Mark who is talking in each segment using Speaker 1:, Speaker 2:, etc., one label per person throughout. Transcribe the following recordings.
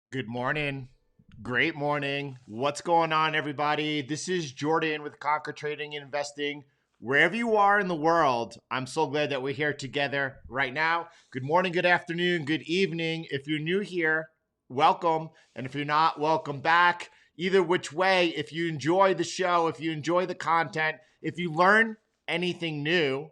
Speaker 1: Good morning. Great morning. What's going on, everybody? This is Jordan with Conquer Trading and Investing. Wherever you are in the world, I'm so glad that we're here together right now. Good morning, good afternoon, good evening. If you're new here, welcome. And if you're not, welcome back. Either which way, if you enjoy the show, if you enjoy the content, if you learn anything new,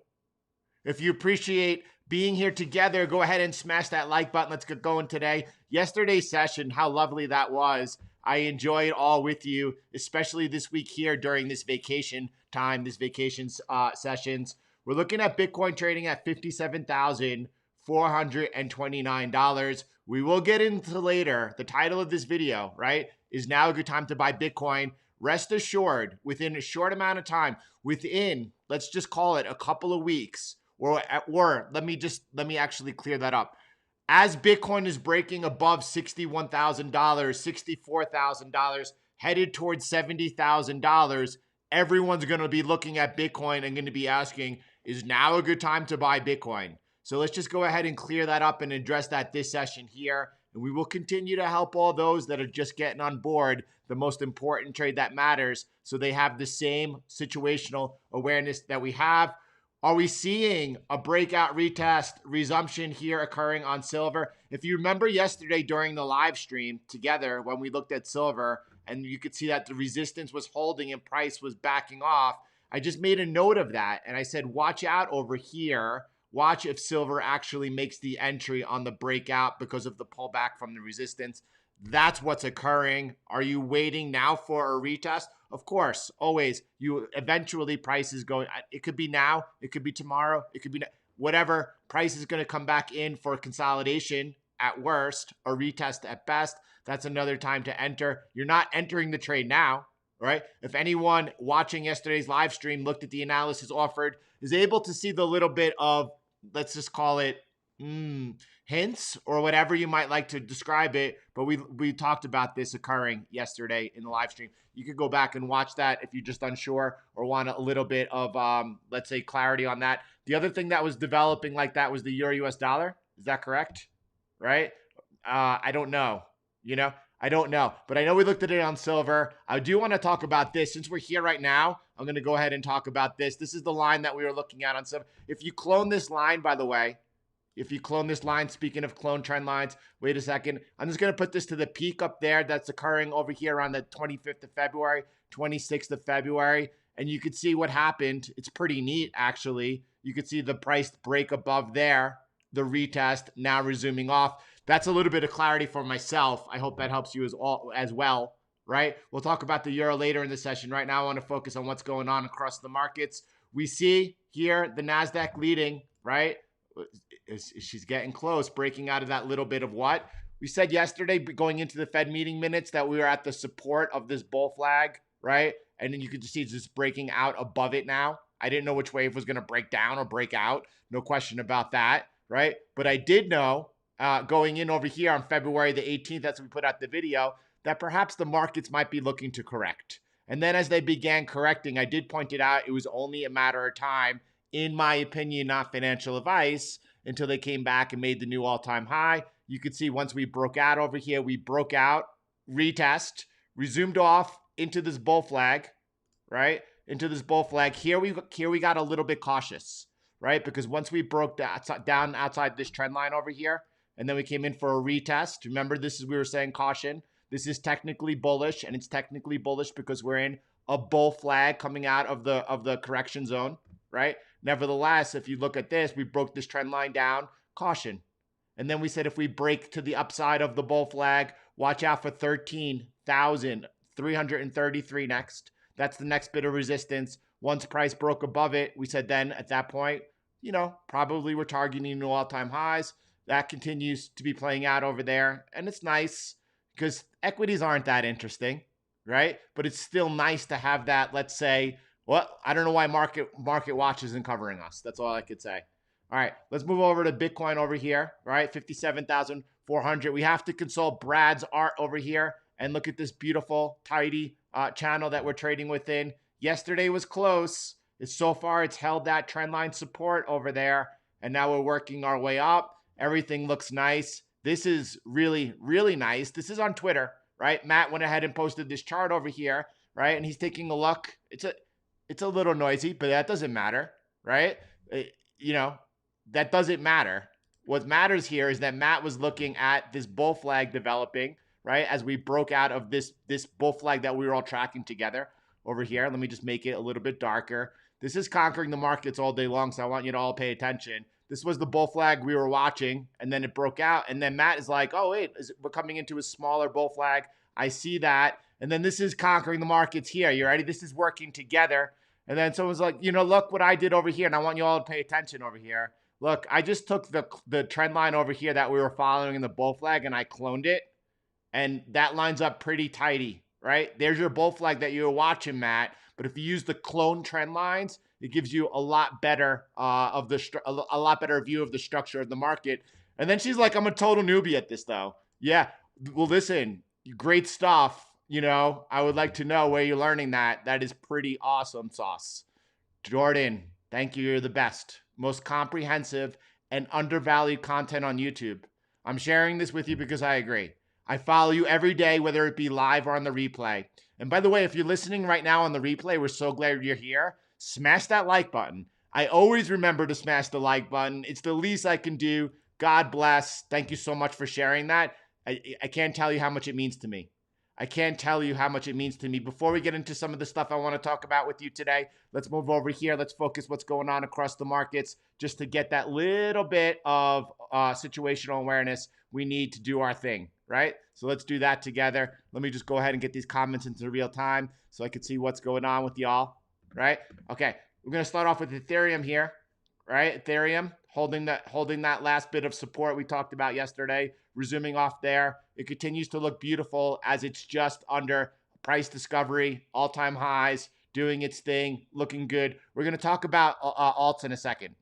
Speaker 1: if you appreciate being here together, go ahead and smash that like button. Let's get going today. Yesterday's session, how lovely that was. I enjoy it all with you, especially this week here during this vacation time, this vacation sessions. We're looking at Bitcoin trading at $57,429. We will get into later. The title of this video, right, is now a good time to buy Bitcoin. Rest assured, within a short amount of time, within, let's just call it a couple of weeks, or let me actually clear that up. As Bitcoin is breaking above $61,000, $64,000, headed towards $70,000, everyone's going to be looking at Bitcoin and going to be asking, is now a good time to buy Bitcoin? So let's just go ahead and clear that up and address that this session here. And we will continue to help all those that are just getting on board the most important trade that matters, so they have the same situational awareness that we have. Are we seeing a breakout retest resumption here occurring on silver? If you remember yesterday during the live stream together when we looked at silver and you could see that the resistance was holding and price was backing off, I just made a note of that and I said, watch out over here. Watch if silver actually makes the entry on the breakout because of the pullback from the resistance. That's what's occurring. Are you waiting now for a retest? Of course, always. You eventually price is going. It could be now. It could be tomorrow. It could be whatever. Price is going to come back in for consolidation. at worst, a retest at best. That's another time to enter. You're not entering the trade now, right? If anyone watching yesterday's live stream looked at the analysis offered, is able to see the little bit of, let's just call it hints or whatever you might like to describe it. But we talked about this occurring yesterday in the live stream. You could go back and watch that if you're just unsure or want a little bit of, let's say, clarity on that. The other thing that was developing like that was the Euro US dollar. Is that correct? Right? I don't know. I don't know. But I know we looked at it on silver. I do want to talk about this. Since we're here right now, I'm going to go ahead and talk about this. This is the line that we were looking at on silver. If you clone this line, by the way, if you clone this line, speaking of clone trend lines, wait a second. I'm just going to put this to the peak up there that's occurring over here on the 25th of February, 26th of February. And you could see what happened. It's pretty neat, actually. You could see the price break above there, the retest, now resuming off. That's a little bit of clarity for myself. I hope that helps you as well, right? We'll talk about the euro later in the session. Right now, I want to focus on what's going on across the markets. We see here the Nasdaq leading, right? She's getting close, breaking out of that little bit of what? We said yesterday, going into the Fed meeting minutes, that we were at the support of this bull flag, right? And then you could just see it's just breaking out above it now. I didn't know which way it was going to break down or break out. No question about that, right? But I did know going in over here on February the 18th, that's when we put out the video, that perhaps the markets might be looking to correct. And then as they began correcting, I did point it out, it was only a matter of time, in my opinion, not financial advice, until they came back and made the new all-time high. You could see once we broke out over here, we broke out, retest, resumed off into this bull flag, right? Into this bull flag. Here we got a little bit cautious, right? Because once we broke down outside this trend line over here, and then we came in for a retest. Remember, we were saying caution. This is technically bullish, and it's technically bullish because we're in a bull flag coming out of the correction zone, right? Nevertheless, if you look at this, we broke this trend line down, caution. And then we said if we break to the upside of the bull flag, watch out for 13,333 next. That's the next bit of resistance. Once price broke above it, we said then at that point, probably we're targeting new all-time highs. That continues to be playing out over there. And it's nice because equities aren't that interesting, right? But it's still nice to have that, let's say, well, I don't know why Market Watch isn't covering us. That's all I could say. All right, let's move over to Bitcoin over here, right? 57,400. We have to consult Brad's art over here and look at this beautiful, tidy channel that we're trading within. Yesterday was close. So far, it's held that trend line support over there, and now we're working our way up. Everything looks nice. This is really, really nice. This is on Twitter, right? Matt went ahead and posted this chart over here, right? And he's taking a look. It's a little noisy, but that doesn't matter, right? That doesn't matter. What matters here is that Matt was looking at this bull flag developing, right? As we broke out of this bull flag that we were all tracking together over here. Let me just make it a little bit darker. This is conquering the markets all day long, so I want you to all pay attention. This was the bull flag we were watching, and then it broke out. And then Matt is like, oh, wait, we're coming into a smaller bull flag. I see that. And then this is conquering the markets here. You ready? This is working together. And then someone's like, look what I did over here. And I want you all to pay attention over here. Look, I just took the trend line over here that we were following in the bull flag and I cloned it. And that lines up pretty tidy, right? There's your bull flag that you were watching, Matt. But if you use the clone trend lines, it gives you a lot better a lot better view of the structure of the market. And then she's like, I'm a total newbie at this though. Yeah, well, listen, great stuff. I would like to know where you're learning that. That is pretty awesome sauce. Jordan, thank you. You're the best. Most comprehensive and undervalued content on YouTube. I'm sharing this with you because I agree. I follow you every day, whether it be live or on the replay. And by the way, if you're listening right now on the replay, we're so glad you're here. Smash that like button. I always remember to smash the like button. It's the least I can do. God bless. Thank you so much for sharing that. I can't tell you how much it means to me. I can't tell you how much it means to me. Before we get into some of the stuff I want to talk about with you today, let's move over here. Let's focus what's going on across the markets just to get that little bit of situational awareness. We need to do our thing, right? So let's do that together. Let me just go ahead and get these comments into real time so I can see what's going on with y'all, right? Okay, we're going to start off with Ethereum here. right? Ethereum holding that last bit of support we talked about yesterday, resuming off there. It continues to look beautiful as it's just under price discovery, all-time highs, doing its thing, looking good. We're going to talk about alts in a second.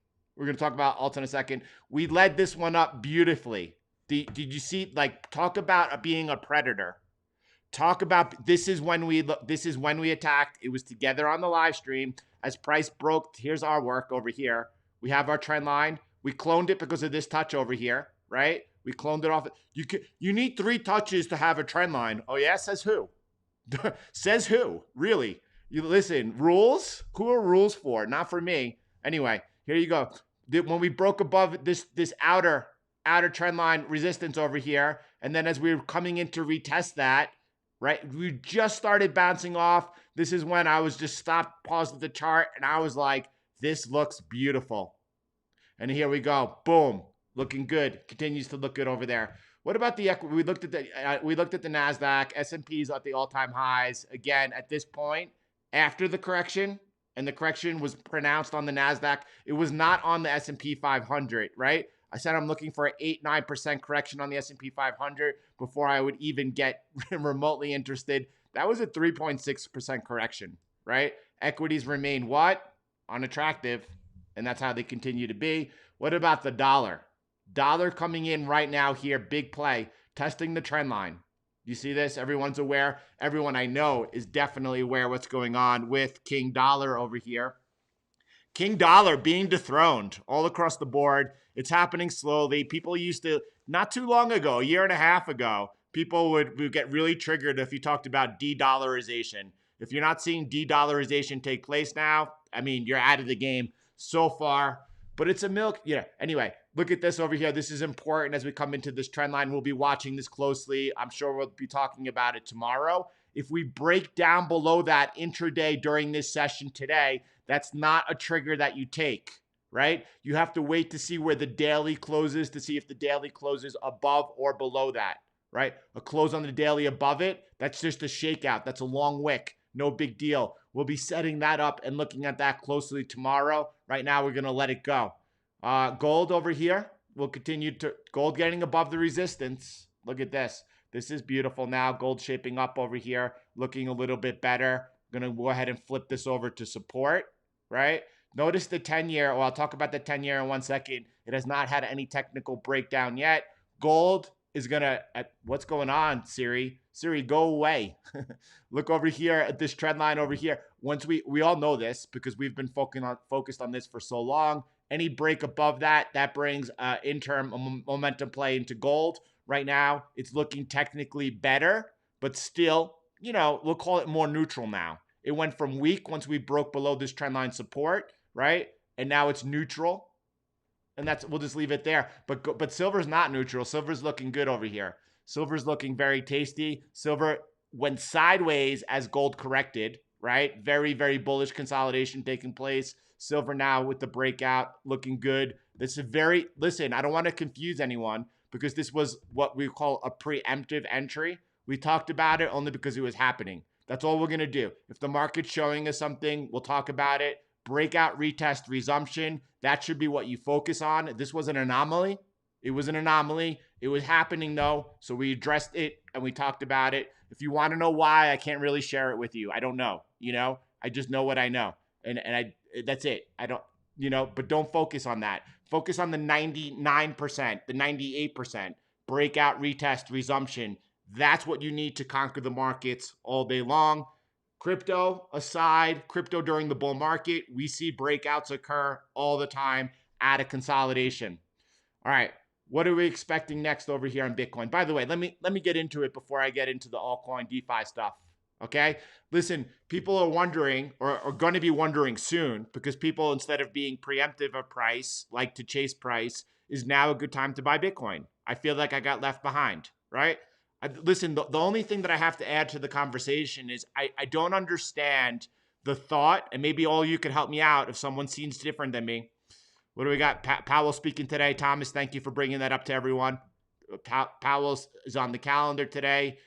Speaker 1: We led this one up beautifully. Did you see, like, talk about being a predator? Talk about this is when we attacked. It was together on the live stream as price broke. Here's our work over here. We have our trend line. We cloned it because of this touch over here, right? We cloned it off. You need 3 touches to have a trend line. Oh yeah, says who? Says who? Really? You listen, rules? Who are rules for? Not for me. Anyway, here you go. When we broke above this outer trend line resistance over here, and then as we were coming in to retest that, right? We just started bouncing off. This is when I was just stopped, paused at the chart, and I was like, this looks beautiful. And here we go. Boom. Looking good. Continues to look good over there. What about the equity? We looked at the Nasdaq. S&P's at the all-time highs. Again, at this point, after the correction, and the correction was pronounced on the Nasdaq, it was not on the S&P 500, right? I said I'm looking for an 8-9% correction on the S&P 500 before I would even get remotely interested. That was a 3.6% correction, right? Equities remain what? Unattractive, and that's how they continue to be. What about the dollar? Dollar coming in right now here, big play, testing the trend line. You see this? Everyone's aware. Everyone I know is definitely aware what's going on with King Dollar over here. King Dollar being dethroned all across the board. It's happening slowly. People used to, not too long ago, a year and a half ago, people would get really triggered if you talked about de-dollarization. If you're not seeing de-dollarization take place now, I mean, you're out of the game so far. But it's a milk, yeah. Anyway, look at this over here. This is important as we come into this trend line. We'll be watching this closely. I'm sure we'll be talking about it tomorrow. If we break down below that intraday during this session today, that's not a trigger that you take, right? You have to wait to see where the daily closes to see if the daily closes above or below that, right? A close on the daily above it, that's just a shakeout. That's a long wick. No big deal. We'll be setting that up and looking at that closely tomorrow. Right now, we're going to let it go. Gold over here. We'll continue to gold getting above the resistance. Look at this. This is beautiful now. Gold shaping up over here, looking a little bit better. I'm going to go ahead and flip this over to support, right? Notice the 10-year. Well, I'll talk about the 10-year in 1 second. It has not had any technical breakdown yet. Gold is going to, what's going on, Siri? Siri, go away. Look over here at this trend line over here. Once we all know this because we've been focused on this for so long. Any break above that, that brings interim momentum play into gold. Right now, it's looking technically better, but still, you know, we'll call it more neutral now. It went from weak once we broke below this trend line support, right? And now it's neutral. And that's, we'll just leave it there. But silver's not neutral. Silver's looking good over here. Silver's looking very tasty. Silver went sideways as gold corrected, right? Very, very bullish consolidation taking place. Silver now with the breakout looking good. This is very, listen, I don't want to confuse anyone because this was what we call a preemptive entry. We talked about it only because it was happening. That's all we're going to do. If the market's showing us something, we'll talk about it. Breakout, retest, resumption. That should be what you focus on. This was an anomaly. It was an anomaly. It was happening though. So we addressed it and we talked about it. If you want to know why, I can't really share it with you. I don't know. You know, I just know what I know. And that's it. I don't, you know, but don't focus on that. Focus on the 99%, the 98%. Breakout, retest, resumption. That's what you need to conquer the markets all day long. Crypto aside, crypto during the bull market, we see breakouts occur all the time at a consolidation. All right, what are we expecting next over here on Bitcoin? By the way, let me get into it before I get into the altcoin DeFi stuff. Okay, listen, people are wondering or are going to be wondering soon because people, instead of being preemptive of price, like to chase price, is now a good time to buy Bitcoin. I feel like I got left behind, right? Listen, the only thing that I have to add to the conversation is I don't understand the thought, and maybe all you could help me out if someone seems different than me. What do we got? Powell speaking today. Thomas, thank you for bringing that up to everyone. Powell is on the calendar today.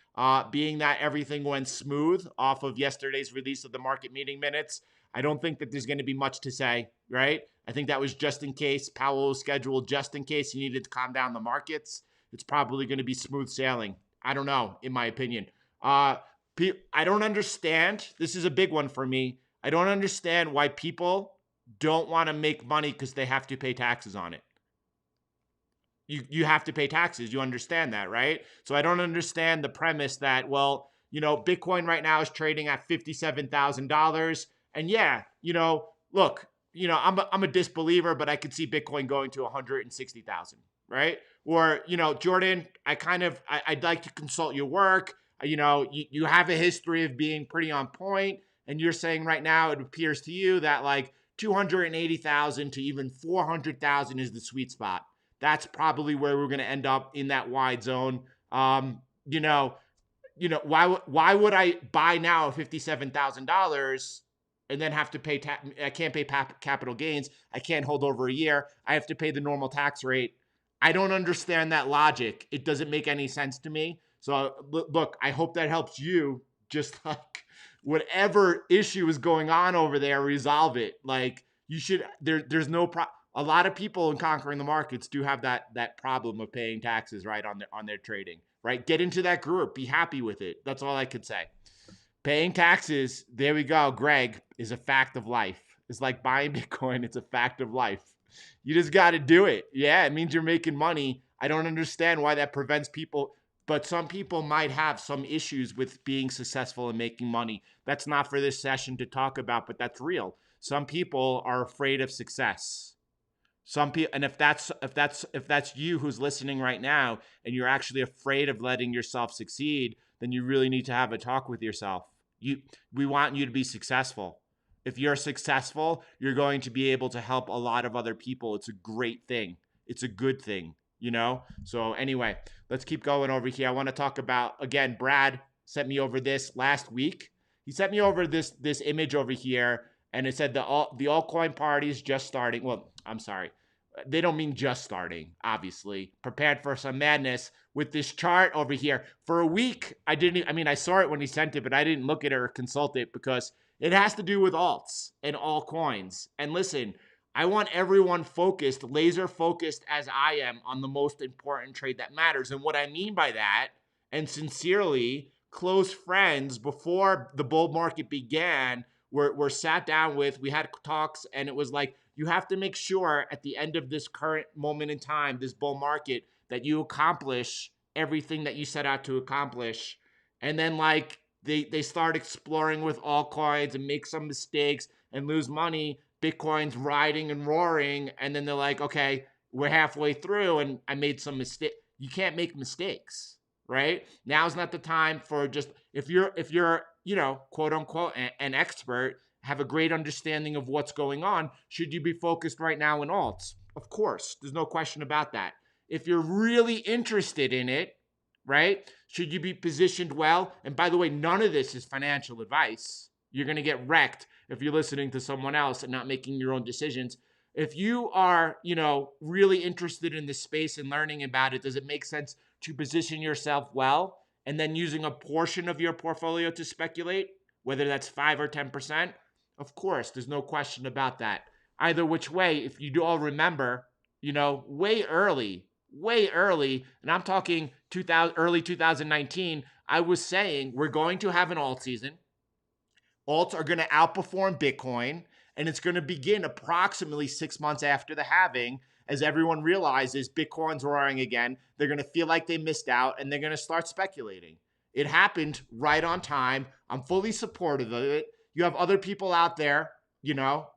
Speaker 1: Being that everything went smooth off of yesterday's release of the market meeting minutes, I don't think that there's going to be much to say, right? I think that was just in case. Powell was scheduled just in case he needed to calm down the markets. It's probably going to be smooth sailing. I don't know, in my opinion. I don't understand. This is a big one for me. I don't understand why people don't want to make money because they have to pay taxes on it. You have to pay taxes. You understand that, right? So I don't understand the premise that, well, Bitcoin right now is trading at $57,000. And yeah, look, I'm a disbeliever, but I could see Bitcoin going to 160,000, right? Or, Jordan, I'd like to consult your work. You have a history of being pretty on point, and you're saying right now it appears to you that like 280,000 to even 400,000 is the sweet spot. That's probably where we're going to end up in that wide zone. Why would I buy now $57,000 and then have to pay I can't pay capital gains. I can't hold over a year. I have to pay the normal tax rate. I don't understand that logic. It doesn't make any sense to me. So look, I hope that helps you. Just like whatever issue is going on over there, resolve it. Like you should. There's no problem. A lot of people in Conquering the Markets do have that problem of paying taxes, right, on their trading, right? Get into that group. Be happy with it. That's all I could say. Paying taxes, there we go, Greg, is a fact of life. It's like buying Bitcoin. It's a fact of life. You just got to do it. Yeah, it means you're making money. I don't understand why that prevents people, but some people might have some issues with being successful and making money. That's not for this session to talk about, but that's real. Some people are afraid of success. Some people, and if that's you who's listening right now, and you're actually afraid of letting yourself succeed, then you really need to have a talk with yourself. We want you to be successful. If you're successful, you're going to be able to help a lot of other people. It's a great thing. It's a good thing, So anyway, let's keep going over here. I want to talk about, again, Brad sent me over this last week. He sent me over this image over here, and it said the altcoin party is just starting. Well, I'm sorry. They don't mean just starting, obviously. Prepared for some madness with this chart over here. For a week, I saw it when he sent it, but I didn't look at it or consult it because it has to do with alts and altcoins. And listen, I want everyone focused, laser focused as I am on the most important trade that matters. And what I mean by that, and sincerely, close friends before the bull market began were sat down with, we had talks, and it was like, you have to make sure at the end of this current moment in time, this bull market, that you accomplish everything that you set out to accomplish. And then like they start exploring with altcoins and make some mistakes and lose money. Bitcoin's riding and roaring. And then they're like, okay, we're halfway through and I made some mistake. You can't make mistakes, right? Now's not the time for just, if you're, quote unquote, an expert, have a great understanding of what's going on, should you be focused right now in alts? Of course, there's no question about that. If you're really interested in it, right, should you be positioned well? And by the way, none of this is financial advice. You're going to get wrecked if you're listening to someone else and not making your own decisions. If you are, really interested in this space and learning about it, does it make sense to position yourself well and then using a portion of your portfolio to speculate, whether that's 5 or 10%? Of course, there's no question about that. Either which way, if you do all remember, way early, and I'm talking early 2019, I was saying we're going to have an alt season. Alts are going to outperform Bitcoin, and it's going to begin approximately 6 months after the halving, as everyone realizes Bitcoin's roaring again. They're going to feel like they missed out, and they're going to start speculating. It happened right on time. I'm fully supportive of it. You have other people out there,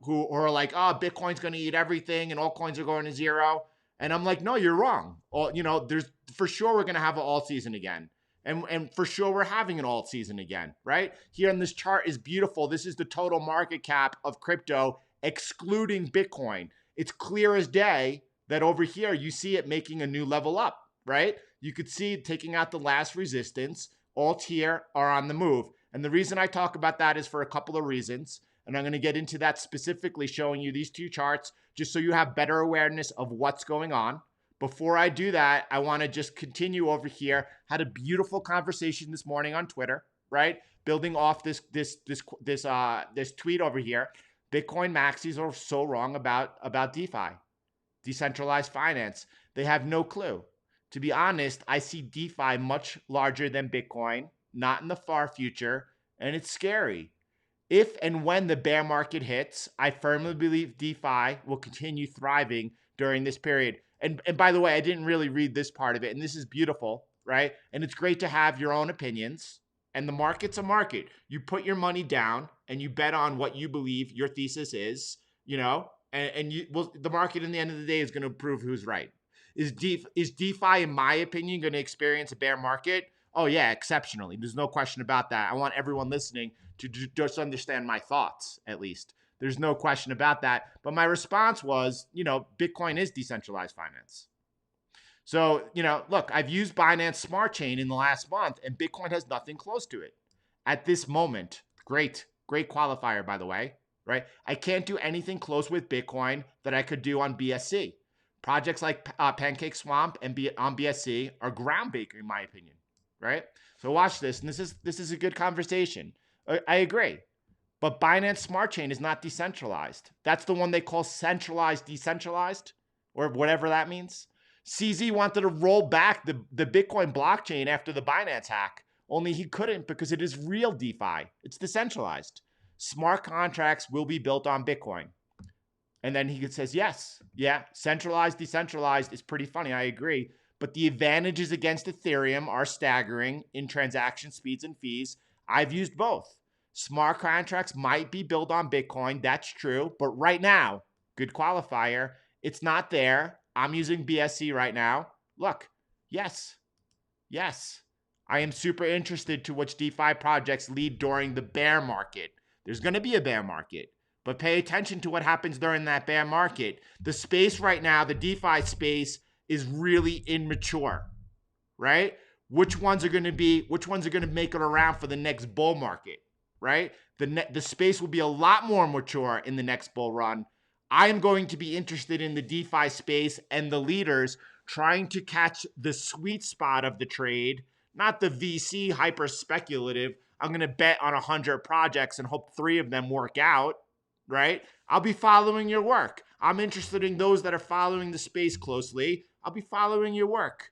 Speaker 1: who are like, oh, Bitcoin's going to eat everything and altcoins are going to zero. And I'm like, no, you're wrong. There's for sure we're going to have an alt season again. And for sure we're having an alt season again, right? Here on this chart is beautiful. This is the total market cap of crypto, excluding Bitcoin. It's clear as day that over here you see it making a new level up, right? You could see it taking out the last resistance. Alts here are on the move. And the reason I talk about that is for a couple of reasons. And I'm going to get into that specifically, showing you these two charts just so you have better awareness of what's going on. Before I do that, I want to just continue over here. Had a beautiful conversation this morning on Twitter, right? Building off this tweet over here, Bitcoin maxis are so wrong about DeFi, decentralized finance. They have no clue. To be honest, I see DeFi much larger than Bitcoin, not in the far future, and it's scary. If and when the bear market hits, I firmly believe DeFi will continue thriving during this period. And by the way, I didn't really read this part of it, and this is beautiful, right? And it's great to have your own opinions. And the market's a market. You put your money down and you bet on what you believe your thesis is, and the market in the end of the day is going to prove who's right. Is DeFi, in my opinion, going to experience a bear market? Oh yeah, exceptionally. There's no question about that. I want everyone listening to just understand my thoughts, at least. There's no question about that. But my response was, Bitcoin is decentralized finance. So, look, I've used Binance Smart Chain in the last month, and Bitcoin has nothing close to it at this moment. Great qualifier, by the way, right? I can't do anything close with Bitcoin that I could do on BSC. Projects like Pancake Swamp and on BSC are groundbreaking, in my opinion, right? So watch this, and this is a good conversation. I agree. But Binance Smart Chain is not decentralized. That's the one they call centralized decentralized, or whatever that means. CZ wanted to roll back the Bitcoin blockchain after the Binance hack, only he couldn't because it is real DeFi. It's decentralized. Smart contracts will be built on Bitcoin. And then he says, yes, yeah, centralized, decentralized is pretty funny. I agree. But the advantages against Ethereum are staggering in transaction speeds and fees. I've used both. Smart contracts might be built on Bitcoin. That's true. But right now, good qualifier, it's not there. I'm using BSC right now. Look, yes. I am super interested to which DeFi projects lead during the bear market. There's going to be a bear market. But pay attention to what happens during that bear market. The space right now, the DeFi space, is really immature, right? Which ones are going to make it around for the next bull market, right? The space will be a lot more mature in the next bull run. I am going to be interested in the DeFi space and the leaders trying to catch the sweet spot of the trade, not the VC hyper speculative. I'm going to bet on 100 projects and hope 3 of them work out. Right? I'll be following your work. I'm interested in those that are following the space closely. I'll be following your work,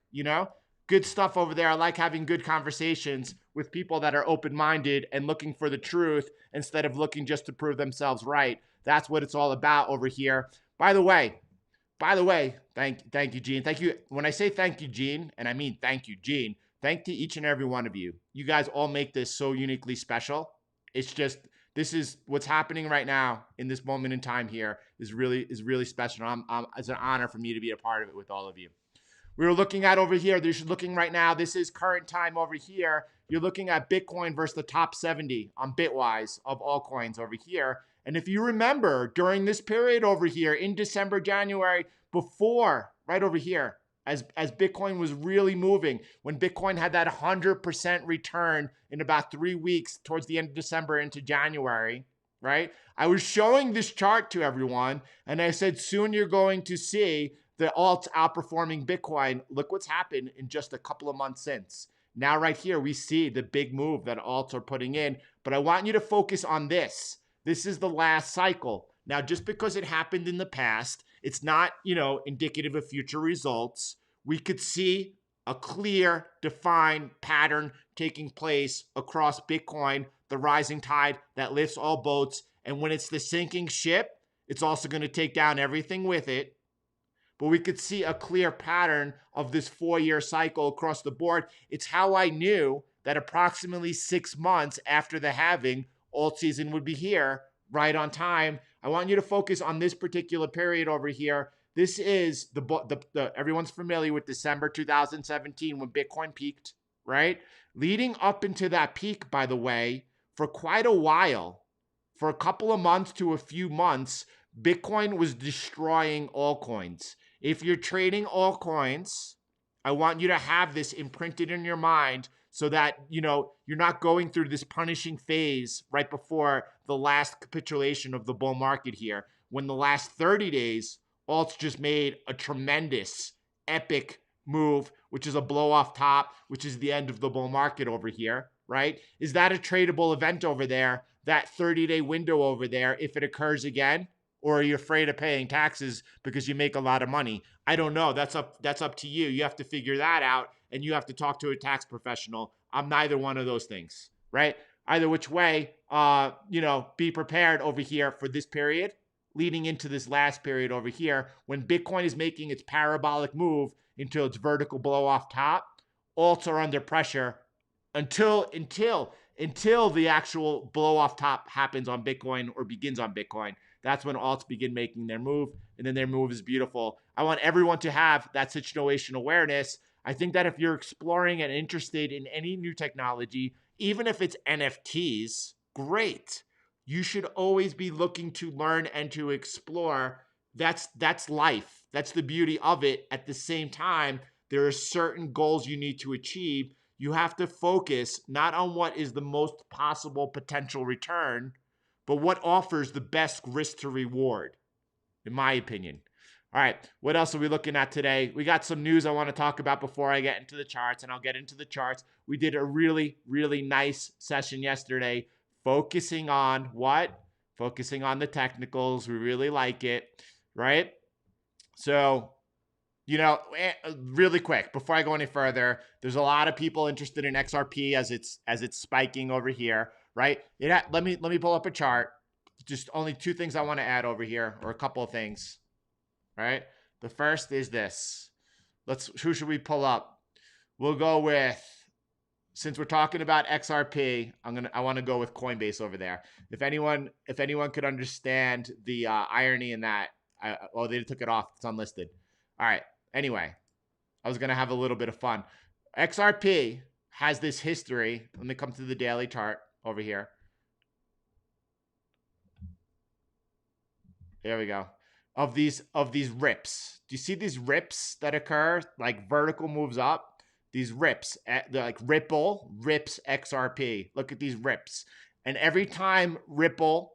Speaker 1: Good stuff over there. I like having good conversations with people that are open-minded and looking for the truth instead of looking just to prove themselves right. That's what it's all about over here. By the way, thank you, Gene. Thank you. When I say thank you, Gene, and I mean thank you, Gene, thank to each and every one of you. You guys all make this so uniquely special. It's just, this is what's happening right now in this moment in time here is really special. It's an honor for me to be a part of it with all of you. We're looking at over here. You're looking right now. This is current time over here. You're looking at Bitcoin versus the top 70 on Bitwise of altcoins over here. And if you remember during this period over here in December, January, before, right over here, as Bitcoin was really moving, when Bitcoin had that 100% return in about 3 weeks towards the end of December into January, right? I was showing this chart to everyone, and I said, soon you're going to see the alts outperforming Bitcoin. Look what's happened in just a couple of months since. Now right here, we see the big move that alts are putting in, but I want you to focus on this. This is the last cycle. Now, just because it happened in the past, it's not, indicative of future results. We could see a clear, defined pattern taking place across Bitcoin, the rising tide that lifts all boats. And when it's the sinking ship, it's also going to take down everything with it. But we could see a clear pattern of this 4-year cycle across the board. It's how I knew that approximately 6 months after the halving, alt season would be here, right on time. I want you to focus on this particular period over here. This is the everyone's familiar with December 2017 when Bitcoin peaked, right? Leading up into that peak, by the way, for quite a while, for a couple of months to a few months, Bitcoin was destroying altcoins. If you're trading altcoins, I want you to have this imprinted in your mind so that, you're not going through this punishing phase right before the last capitulation of the bull market here. When the last 30 days, alts just made a tremendous, epic move, which is a blow off top, which is the end of the bull market over here, right? Is that a tradable event over there, that 30-day window over there, if it occurs again? Or are you afraid of paying taxes because you make a lot of money? I don't know. That's up to you. You have to figure that out, and you have to talk to a tax professional. I'm neither one of those things, right? Either which way, be prepared over here for this period leading into this last period over here when Bitcoin is making its parabolic move into its vertical blow off top. Alts are under pressure until the actual blow off top happens on Bitcoin or begins on Bitcoin. That's when alts begin making their move, and then their move is beautiful. I want everyone to have that situation awareness. I think that if you're exploring and interested in any new technology, even if it's NFTs, great. You should always be looking to learn and to explore. That's life. That's the beauty of it. At the same time, there are certain goals you need to achieve. You have to focus not on what is the most possible potential return, but what offers the best risk to reward, in my opinion. All right, what else are we looking at today? We got some news I want to talk about before I get into the charts, and I'll get into the charts. We did a really, really nice session yesterday, focusing on what? Focusing on the technicals. We really like it, right? So, really quick, before I go any further, there's a lot of people interested in XRP as it's spiking over here, right? Let me pull up a chart. Just only two things I want to add over here, or a couple of things, right? The first is this. Who should we pull up? We'll go with, since we're talking about XRP, I want to go with Coinbase over there. If anyone could understand the irony in that, they took it off. It's unlisted. All right. Anyway, I was going to have a little bit of fun. XRP has this history. Let me come to the daily chart over here. There we go. Of these rips. Do you see these rips that occur? Like vertical moves up. These rips. They're like Ripple rips XRP. Look at these rips. And every time Ripple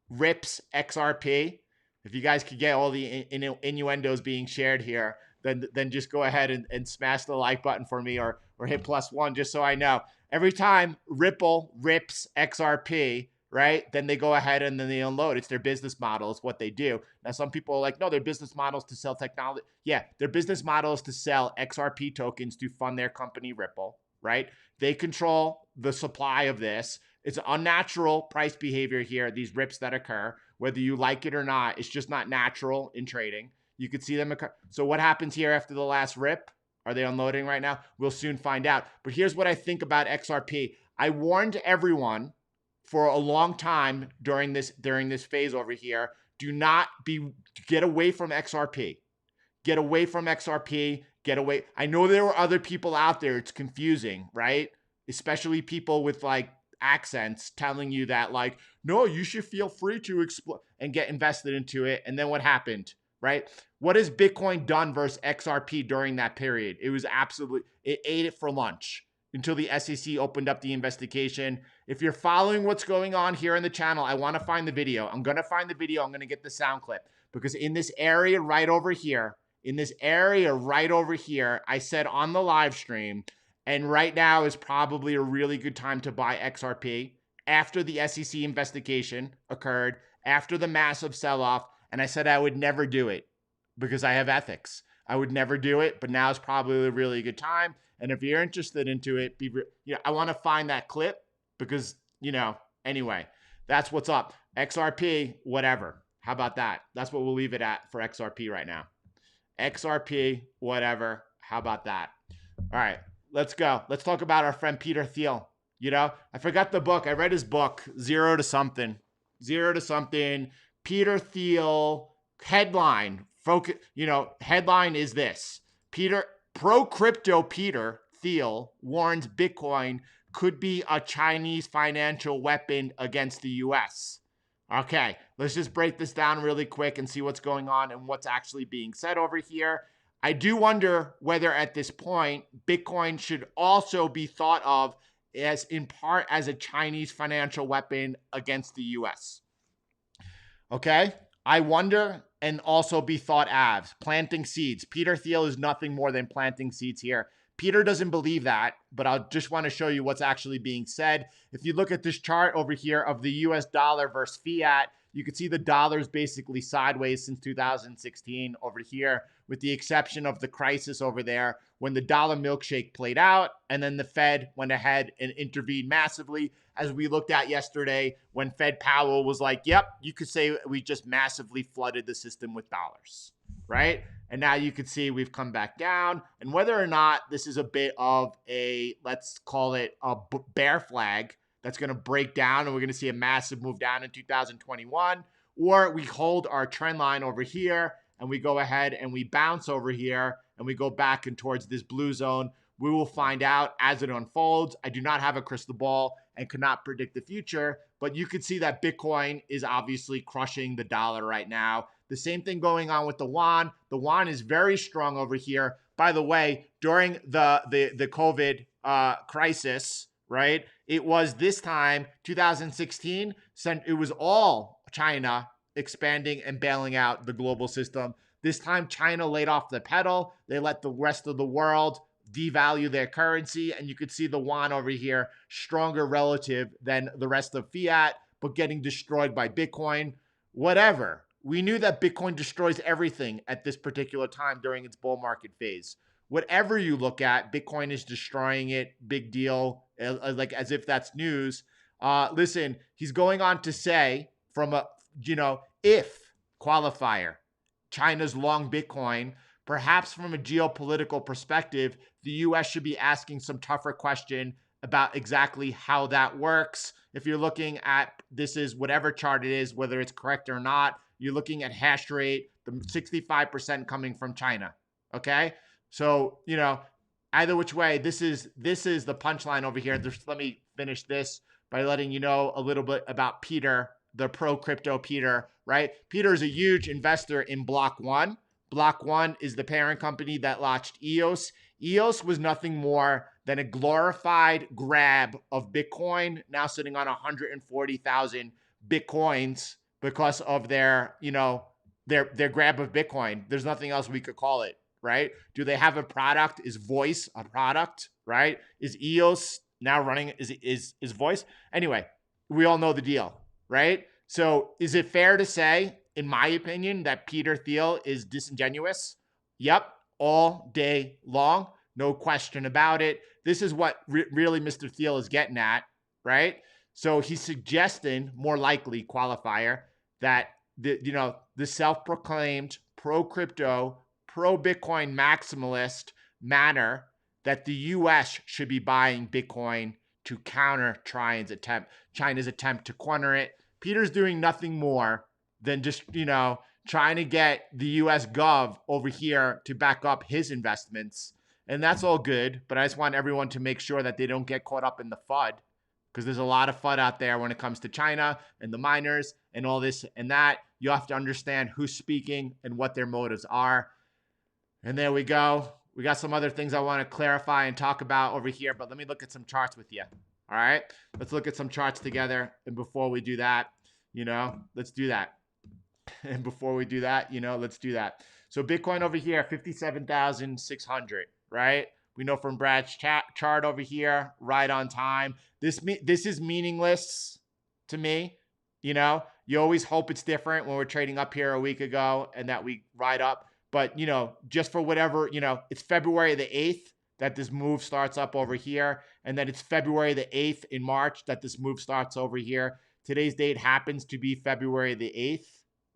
Speaker 1: rips XRP, if you guys could get all the innuendos being shared here, then just go ahead and smash the like button for me or hit +1 just so I know. Every time Ripple rips XRP, right, then they go ahead and then they unload. It's their business model. It's what they do. Now, some people are like, no, their business model is to sell technology. Yeah, their business model is to sell XRP tokens to fund their company Ripple, right? They control the supply of this. It's unnatural price behavior here, these rips that occur. Whether you like it or not, it's just not natural in trading. You could see them occur. So what happens here after the last rip? Are they unloading right now? We'll soon find out. But here's what I think about XRP. I warned everyone for a long time during this phase over here, get away from XRP. Get away from XRP. Get away. I know there were other people out there. It's confusing, right? Especially people with like accents telling you that like, no, you should feel free to explore and get invested into it. And then what happened, right? What has Bitcoin done versus XRP during that period? It ate it for lunch until the SEC opened up the investigation. If you're following what's going on here in the channel, I want to find the video. I'm going to find the video. I'm going to get the sound clip because in this area right over here, I said on the live stream, and right now is probably a really good time to buy XRP after the SEC investigation occurred, after the massive sell-off, and I said I would never do it because I have ethics. I would never do it, but now is probably a really good time. And if you're interested into it, I want to find that clip because, anyway, that's what's up. XRP, whatever. How about that? That's what we'll leave it at for XRP right now. XRP, whatever. How about that? All right, let's go. Let's talk about our friend Peter Thiel. I forgot the book. I read his book, Zero to Something. Peter Thiel, headline. Focus. Headline is this. Pro-crypto Peter Thiel warns Bitcoin could be a Chinese financial weapon against the U.S. Okay, let's just break this down really quick and see what's going on and what's actually being said over here. I do wonder whether at this point, Bitcoin should also be thought of as in part as a Chinese financial weapon against the U.S. Okay, I wonder, and also be thought as planting seeds. Peter Thiel is nothing more than planting seeds here. Peter doesn't believe that, but I'll just want to show you what's actually being said. If you look at this chart over here of the US dollar versus fiat, you can see the dollar's basically sideways since 2016 over here, with the exception of the crisis over there when the dollar milkshake played out, and then the Fed went ahead and intervened massively, as we looked at yesterday when Fed Powell was like, yep, you could say we just massively flooded the system with dollars, right? And now you can see we've come back down. And whether or not this is a bit of a, let's call it a bear flag that's going to break down and we're going to see a massive move down in 2021, or we hold our trend line over here and we go ahead and we bounce over here and we go back and towards this blue zone, we will find out as it unfolds. I do not have a crystal ball and cannot predict the future, but you could see that Bitcoin is obviously crushing the dollar right now. The same thing going on with the yuan. The yuan is very strong over here. By the way, during the COVID crisis, right? It was this time, 2016, it was all China expanding and bailing out the global system. This time, China laid off the pedal. They let the rest of the world devalue their currency. And you could see the yuan over here stronger relative than the rest of fiat, but getting destroyed by Bitcoin. Whatever. We knew that Bitcoin destroys everything at this particular time during its bull market phase. Whatever you look at, Bitcoin is destroying it. Big deal. Like as if that's news. Listen, he's going on to say from a, if qualifier, China's long Bitcoin, perhaps from a geopolitical perspective, the US should be asking some tougher question about exactly how that works. If you're looking at, this is whatever chart it is, whether it's correct or not, you're looking at hash rate, the 65% coming from China. Okay. So, either which way, this is the punchline over here. Let me finish this by letting you know a little bit about Peter, the pro crypto Peter, right? Peter is a huge investor in Block One. Block One is the parent company that launched EOS. EOS was nothing more than a glorified grab of Bitcoin, now sitting on 140,000 Bitcoins because of their grab of Bitcoin. There's nothing else we could call it, right? Do they have a product? Is Voice a product, right? Is EOS now running, is Voice? Anyway, we all know the deal, right? So is it fair to say, in my opinion, that Peter Thiel is disingenuous? Yep, all day long, no question about it. This is what really Mr. Thiel is getting at, right? So he's suggesting, more likely qualifier, that the self-proclaimed pro-crypto, pro-Bitcoin maximalist manner that the U.S. should be buying Bitcoin to counter China's attempt to corner it. Peter's doing nothing more than just, trying to get the U.S. Gov over here to back up his investments. And that's all good, but I just want everyone to make sure that they don't get caught up in the FUD, because there's a lot of FUD out there when it comes to China and the miners and all this and that. You have to understand who's speaking and what their motives are. And there we go. We got some other things I want to clarify and talk about over here, but let me look at some charts with you. All right, let's look at some charts together. And before we do that, let's do that. And before we do that, let's do that. So Bitcoin over here, 57,600, right? We know from Brad's chart over here, right on time. This is meaningless to me. You always hope it's different when we're trading up here a week ago and that we ride up. But, just for whatever, it's February the 8th that this move starts up over here. And then it's February the 8th in March that this move starts over here. Today's date happens to be February the 8th,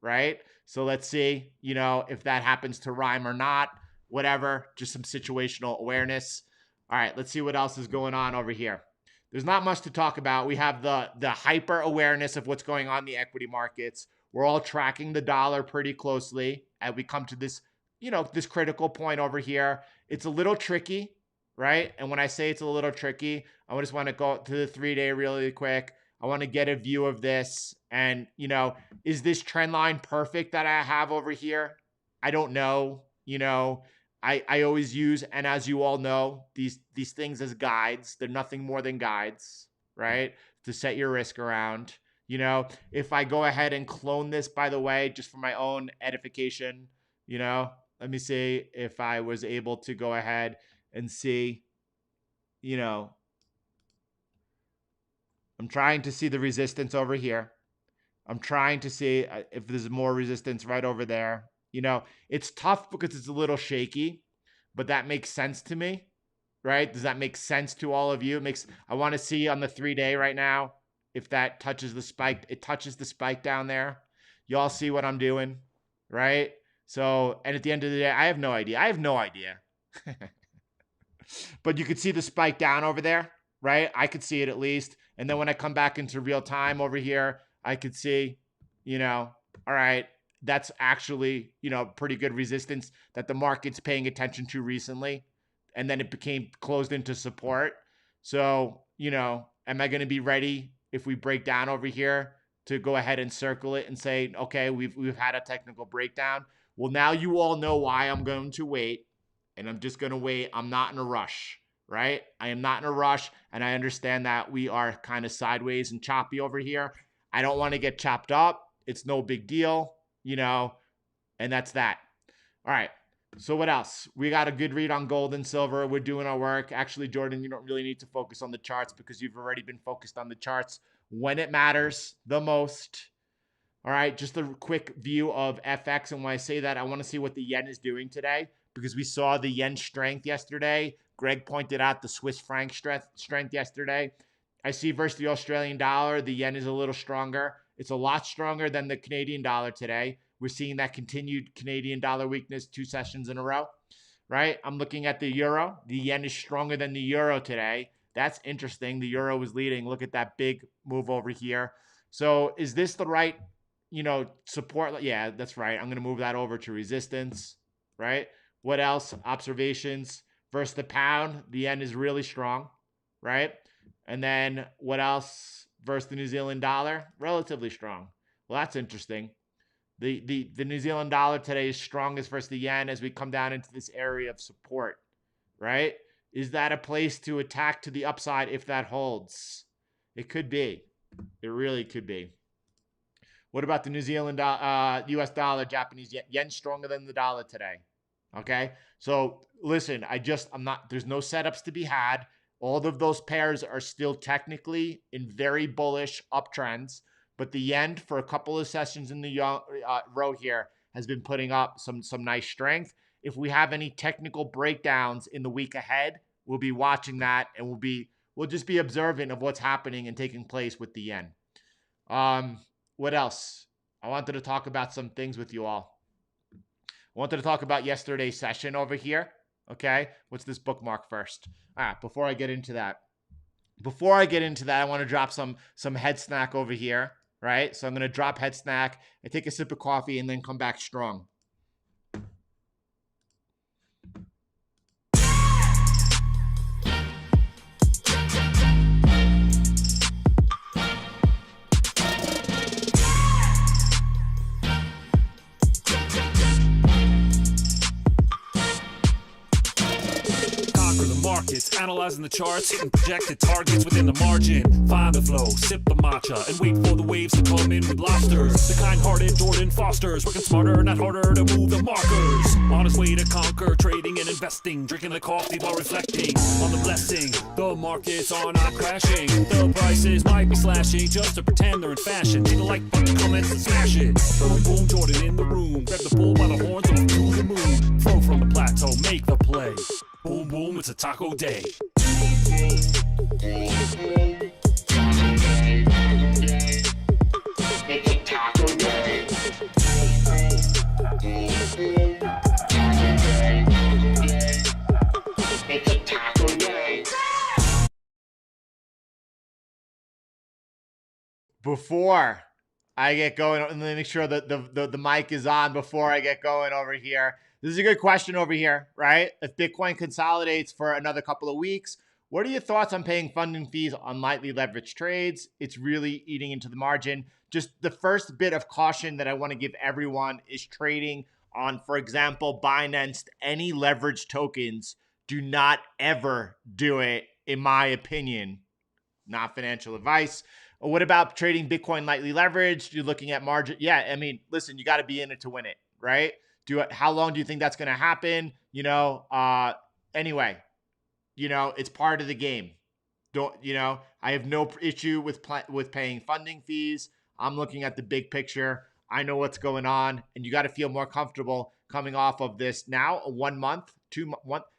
Speaker 1: right? So let's see, if that happens to rhyme or not, whatever, just some situational awareness. All right, let's see what else is going on over here. There's not much to talk about. We have the hyper awareness of what's going on in the equity markets. We're all tracking the dollar pretty closely as we come to this, this critical point over here. It's a little tricky, right? And when I say it's a little tricky, I just want to go to the 3-day really quick. I want to get a view of this. And, is this trend line perfect that I have over here? I don't know. I always use, and as you all know, these things as guides. They're nothing more than guides, right? To set your risk around. If I go ahead and clone this, by the way, just for my own edification, let me see if I was able to go ahead and see, you know, I'm trying to see the resistance over here. I'm trying to see if there's more resistance right over there. You know, it's tough because it's a little shaky, but that makes sense to me, right? Does that make sense to all of you? It makes, I want to see on the 3-day right now if that touches the spike. It touches the spike down there. Y'all see what I'm doing, right? So, and at the end of the day, I have no idea. I have no idea. But you could see the spike down over there, right? I could see it at least. And then when I come back into real time over here, I could see, you know, all right, that's actually, you know, pretty good resistance that the market's paying attention to recently. And then it became closed into support. So, you know, am I going to be ready if we break down over here to go ahead and circle it and say, okay, we've had a technical breakdown? Well, now you all know why I'm going to wait. And I'm just going to wait. I'm not in a rush, right? I am not in a rush. And I understand that we are kind of sideways and choppy over here. I don't want to get chopped up. It's no big deal, you know, and that's that. All right. So what else? We got a good read on gold and silver. We're doing our work. Actually, Jordan, you don't really need to focus on the charts because you've already been focused on the charts when it matters the most. All right. Just a quick view of FX. And when I say that, I want to see what the yen is doing today, because we saw the yen strength yesterday. Greg pointed out the Swiss franc strength yesterday. I see versus the Australian dollar, the yen is a little stronger. It's a lot stronger than the Canadian dollar today. We're seeing that continued Canadian dollar weakness 2 sessions in a row, right? I'm looking at the euro. The yen is stronger than the euro today. That's interesting. The euro was leading. Look at that big move over here. So is this the right, you know, support? Yeah, that's right. I'm going to move that over to resistance, right? What else? Observations versus the pound. The yen is really strong, right? And then what else versus the New Zealand dollar? Relatively strong. Well, that's interesting. The New Zealand dollar today is strongest versus the yen as we come down into this area of support, right? Is that a place to attack to the upside if that holds? It could be. It really could be. What about the New Zealand US dollar, Japanese yen? Yen stronger than the dollar today. Okay? So listen, I'm not, there's no setups to be had. All of those pairs are still technically in very bullish uptrends, but the yen for a couple of sessions in the row here has been putting up some nice strength. If we have any technical breakdowns in the week ahead, we'll be watching that, and we'll just be observant of what's happening and taking place with the yen. What else? I wanted to talk about some things with you all. I wanted to talk about yesterday's session over here. Okay, what's this bookmark first? All right, before I get into that, I want to drop some head snack over here, right? So I'm going to drop head snack. I take a sip of coffee and then come back strong.
Speaker 2: Markets, analyzing the charts, hitting projected targets within the margin. Find the flow, sip the matcha, and wait for the waves to come in with lobsters. The kind-hearted Jordan Fosters, working smarter, not harder to move the markers. On his way to conquer, trading and investing, drinking the coffee while reflecting on the blessing. The markets are not crashing, the prices might be slashing just to pretend they're in fashion. Hit the like button, comments, and smash it. Boom, boom, Jordan in the room, grab the bull by the horns off to the moon. Flow from the plateau, make the play. Boom, boom, it's a taco day.
Speaker 3: It's a taco day. It's a taco day.
Speaker 1: Before I get going, let me make sure that the mic is on before I get going over here. This is a good question over here, right? If Bitcoin consolidates for another couple of weeks, what are your thoughts on paying funding fees on lightly leveraged trades? It's really eating into the margin. Just the first bit of caution that I want to give everyone is trading on, for example, Binance, any leveraged tokens. Do not ever do it, in my opinion. Not financial advice. What about trading Bitcoin lightly leveraged? You're looking at margin. Yeah, I mean, listen, you got to be in it to win it, right? How long do you think that's going to happen? You know, anyway, you know, it's part of the game. Don't, you know, I have no issue with paying funding fees. I'm looking at the big picture. I know what's going on, and you got to feel more comfortable coming off of this now a 1 month,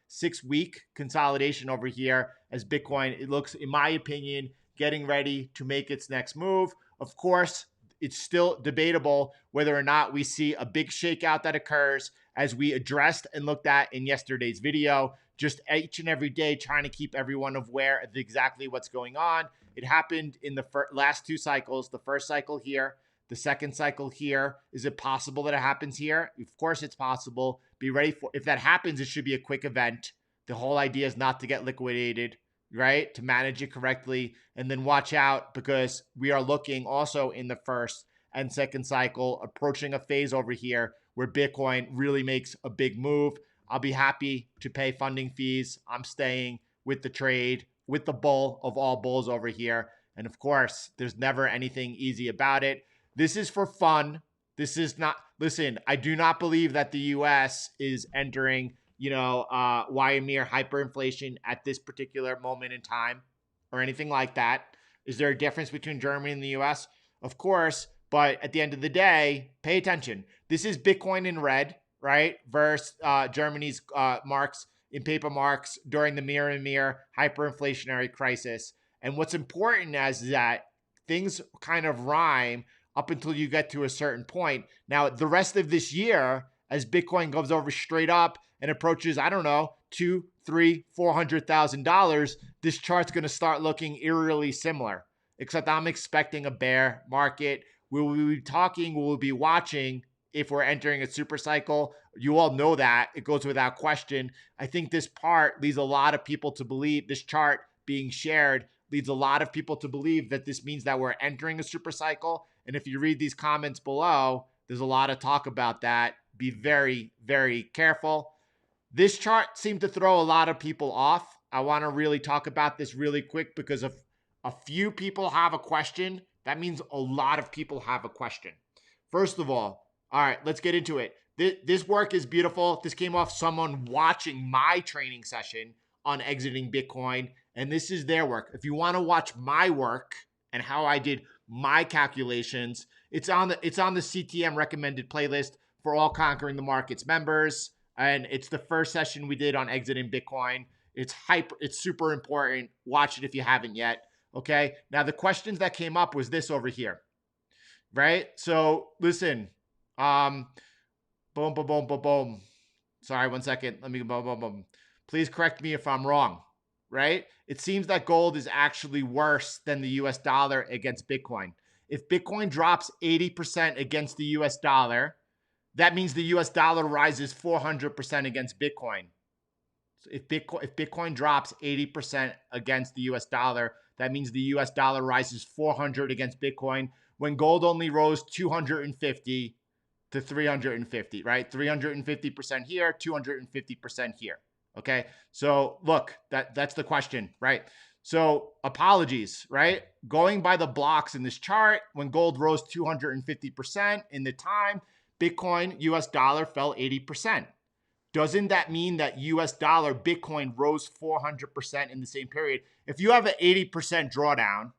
Speaker 1: 6 week consolidation over here as Bitcoin, it looks, in my opinion, getting ready to make its next move. Of course, it's still debatable whether or not we see a big shakeout that occurs, as we addressed and looked at in yesterday's video, just each and every day trying to keep everyone aware of exactly what's going on. It happened in the last 2 cycles, the first cycle here, the second cycle here. Is it possible that it happens here? Of course it's possible. Be ready for, if that happens, it should be a quick event. The whole idea is not to get liquidated, right? To manage it correctly, and then watch out, because we are looking also in the first and second cycle, approaching a phase over here where Bitcoin really makes a big move. I'll be happy to pay funding fees. I'm staying with the trade, with the bull of all bulls over here. And of course, there's never anything easy about it. This is for fun. This is not, listen, I do not believe that the US is entering, you know, Wyomir hyperinflation at this particular moment in time or anything like that. Is there a difference between Germany and the US? Of course, but at the end of the day, pay attention. This is Bitcoin in red, right? Versus Germany's marks in paper marks during the mirror hyperinflationary crisis. And what's important is that things kind of rhyme up until you get to a certain point. Now, the rest of this year, as Bitcoin goes over straight up and approaches, I don't know, $200,000, $300,000, $400,000, this chart's going to start looking eerily similar. Except I'm expecting a bear market. We'll be talking, we'll be watching if we're entering a super cycle. You all know that. It goes without question. I think this part leads a lot of people to believe, this chart being shared leads a lot of people to believe that this means that we're entering a super cycle. And if you read these comments below, there's a lot of talk about that. Be very, very careful. This chart seemed to throw a lot of people off. I want to really talk about this really quick, because if a few people have a question, that means a lot of people have a question. First of all right, let's get into it. This work is beautiful. This came off someone watching my training session on exiting Bitcoin, and this is their work. If you want to watch my work and how I did my calculations, it's on the CTM recommended playlist for all Conquering the Markets members, and it's the first session we did on exiting Bitcoin. It's super important. Watch it if you haven't yet. Okay. Now the questions that came up was this over here, right? So listen, boom, boom, boom, boom, boom. Sorry, 1 second. Let me boom, boom, boom. Please correct me if I'm wrong, right? It seems that gold is actually worse than the US dollar against Bitcoin. If Bitcoin drops 80% against the US dollar, that means the US dollar rises 400% against Bitcoin. So if Bitcoin drops 80% against the US dollar, that means the US dollar rises 400 against Bitcoin, when gold only rose 250 to 350, right? 350% here, 250% here. Okay. So look, that's the question, right? So apologies, right? Going by the blocks in this chart, when gold rose 250% in the time, Bitcoin, US dollar fell 80%. Doesn't that mean that US dollar Bitcoin rose 400% in the same period? If you have an 80% drawdown,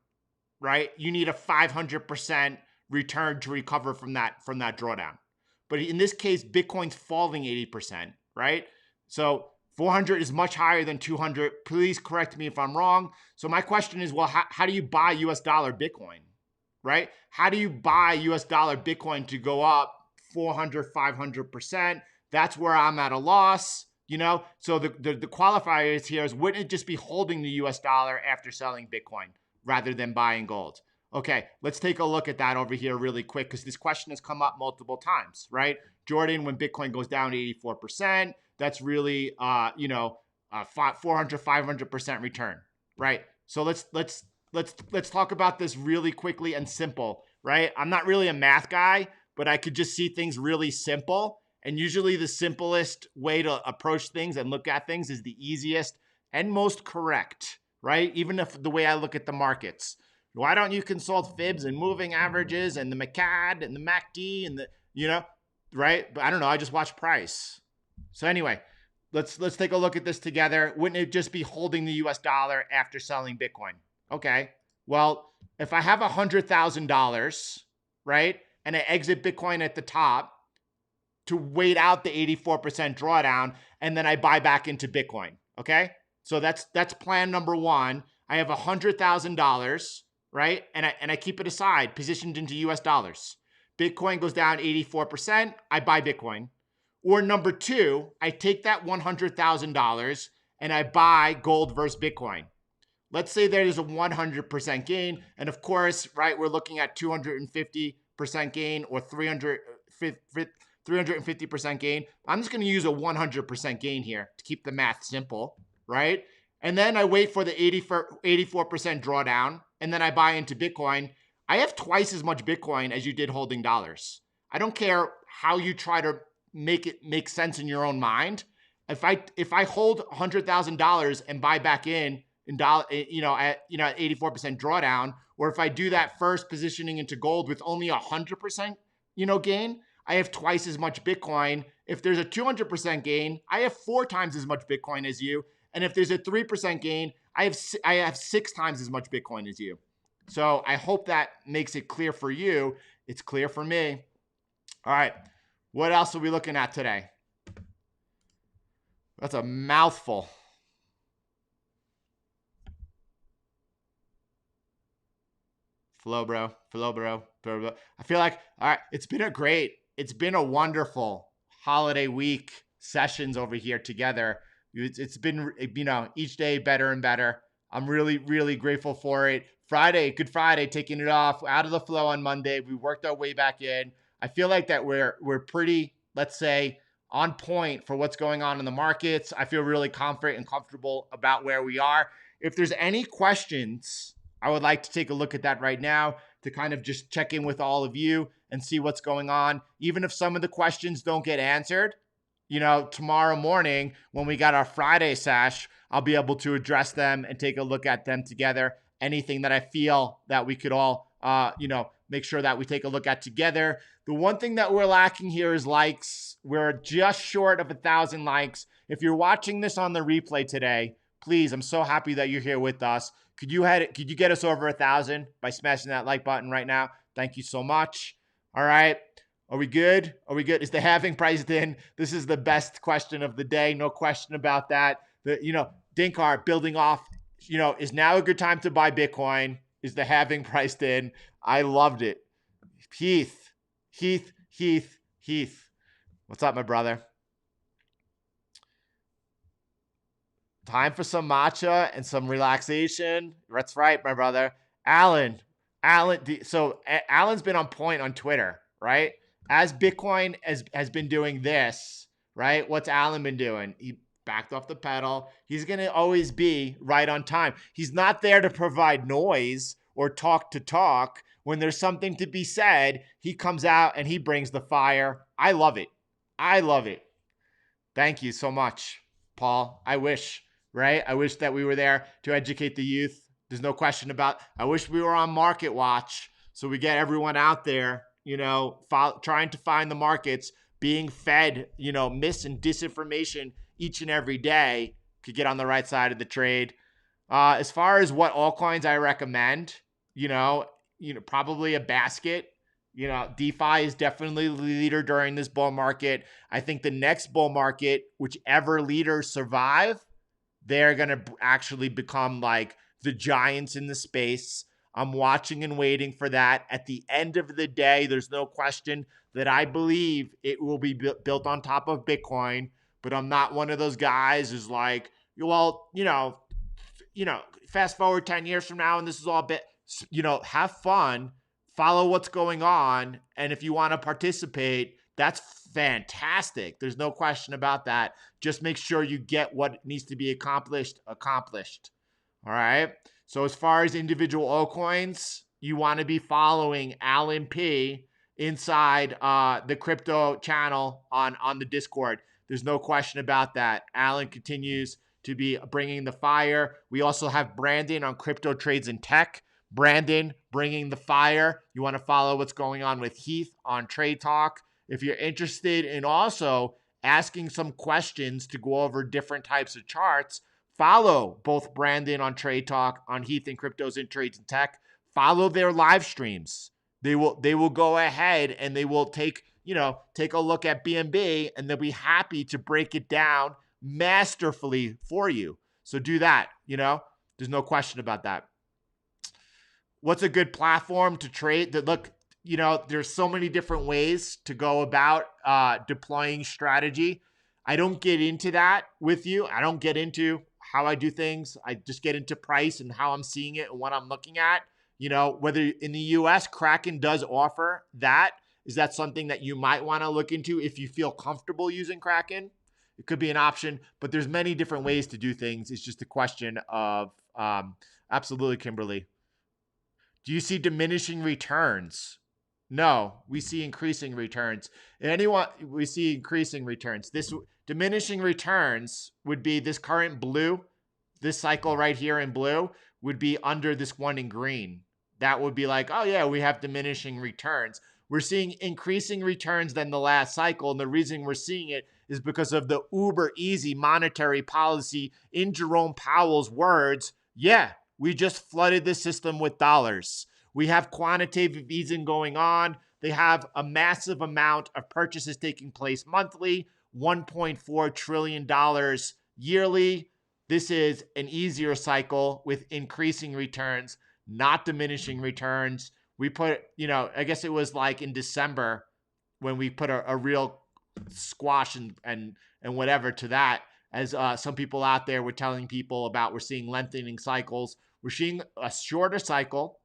Speaker 1: right, you need a 500% return to recover from that drawdown. But in this case, Bitcoin's falling 80%, right? So 400 is much higher than 200. Please correct me if I'm wrong. So my question is, well, how do you buy US dollar Bitcoin, right? How do you buy US dollar Bitcoin to go up 400, 500%? That's where I'm at a loss, you know? So the qualifier is here is, wouldn't it just be holding the US dollar after selling Bitcoin rather than buying gold? Okay, let's take a look at that over here really quick, because this question has come up multiple times, right? Jordan, when Bitcoin goes down 84%, that's really, 400, 500% return, right? So let's talk about this really quickly and simple, right? I'm not really a math guy, but I could just see things really simple. And usually the simplest way to approach things and look at things is the easiest and most correct, right? Even if the way I look at the markets. Why don't you consult fibs and moving averages and the MACD and the MACD and the, right? But I don't know. I just watch price. So anyway, let's take a look at this together. Wouldn't it just be holding the US dollar after selling Bitcoin? Okay. Well, if I have $100,000, right, and I exit Bitcoin at the top to wait out the 84% drawdown, and then I buy back into Bitcoin. Okay. So that's plan number one. I have $100,000, right? And I keep it aside, positioned into US dollars. Bitcoin goes down 84%, I buy Bitcoin. Or number two, I take that $100,000 and I buy gold versus Bitcoin. Let's say there's a 100% gain. And of course, right, we're looking at 250% gain or 350% gain. I'm just going to use a 100% gain here to keep the math simple, right? And then I wait for the 84% drawdown, and then I buy into Bitcoin. I have twice as much Bitcoin as you did holding dollars. I don't care how you try to make it make sense in your own mind. If I hold $100,000 and buy back in dollar, at 84% drawdown, or if I do that first positioning into gold with only 100%, gain, I have twice as much Bitcoin. If there's a 200% gain, I have 4 times as much Bitcoin as you. And if there's a 3% gain, I have 6 times as much Bitcoin as you. So I hope that makes it clear for you. It's clear for me. All right. What else are we looking at today? That's a mouthful. Flow, bro. I feel like, all right, it's been a wonderful holiday week sessions over here together. It's been, each day better and better. I'm really, really grateful for it. Good Friday, taking it off out of the flow on Monday. We worked our way back in. I feel like that we're pretty, let's say, on point for what's going on in the markets. I feel really confident and comfortable about where we are. If there's any questions, I would like to take a look at that right now to kind of just check in with all of you and see what's going on. Even if some of the questions don't get answered, tomorrow morning when we got our Friday sesh, I'll be able to address them and take a look at them together. Anything that I feel that we could all, make sure that we take a look at together. The one thing that we're lacking here is likes. We're just short of 1,000 likes. If you're watching this on the replay today, please, I'm so happy that you're here with us. Could you get us over 1,000 by smashing that like button right now? Thank you so much. All right. Are we good? Is the halving priced in? This is the best question of the day. No question about that. Dinkar building off, is now a good time to buy Bitcoin? Is the halving priced in? I loved it. Heath. What's up, my brother? Time for some matcha and some relaxation. That's right, my brother. Alan. So Alan's been on point on Twitter, right? As Bitcoin has been doing this, right? What's Alan been doing? He backed off the pedal. He's going to always be right on time. He's not there to provide noise or talk to talk. When there's something to be said, he comes out and he brings the fire. I love it. Thank you so much, Paul. I wish that we were there to educate the youth. There's no question about, I wish we were on Market Watch so we get everyone out there, trying to find the markets, being fed, mis and disinformation each and every day, could get on the right side of the trade. As far as what altcoins I recommend, probably a basket. DeFi is definitely the leader during this bull market. I think the next bull market, whichever leaders survive, they're going to actually become like the giants in the space. I'm watching and waiting for that. At the end of the day, there's no question that I believe it will be built on top of Bitcoin, but I'm not one of those guys who's like, well, fast forward 10 years from now and this is all have fun, follow what's going on. And if you want to participate, that's fantastic. There's no question about that. Just make sure you get what needs to be accomplished. All right. So as far as individual altcoins, you want to be following Alan P inside the crypto channel on the Discord. There's no question about that. Alan continues to be bringing the fire. We also have Brandon on Crypto Trades and Tech. Brandon bringing the fire. You want to follow what's going on with Heath on Trade Talk. If you're interested in also asking some questions to go over different types of charts, follow both Brandon on Trade Talk, on Heath and Cryptos and Trades and Tech. Follow their live streams. They will go ahead and they will take a look at BNB, and they'll be happy to break it down masterfully for you. So do that. There's no question about that. What's a good platform to trade? Look, there's so many different ways to go about deploying strategy. I don't get into that with you. I don't get into how I do things. I just get into price and how I'm seeing it and what I'm looking at. Whether in the US, Kraken does offer that. Is that something that you might want to look into if you feel comfortable using Kraken? It could be an option, but there's many different ways to do things. It's just a question of absolutely, Kimberly. Do you see diminishing returns? No, we see increasing returns. We see increasing returns. This diminishing returns would be this current blue, this cycle right here in blue would be under this one in green. That would be like, oh yeah, we have diminishing returns. We're seeing increasing returns than the last cycle. And the reason we're seeing it is because of the uber easy monetary policy. In Jerome Powell's words, yeah, we just flooded the system with dollars. We have quantitative easing going on. They have a massive amount of purchases taking place monthly, $1.4 trillion yearly. This is an easier cycle with increasing returns, not diminishing returns. We put, I guess it was like in December when we put a real squash and whatever to that, as some people out there were telling people about. We're seeing lengthening cycles. We're seeing a shorter cycle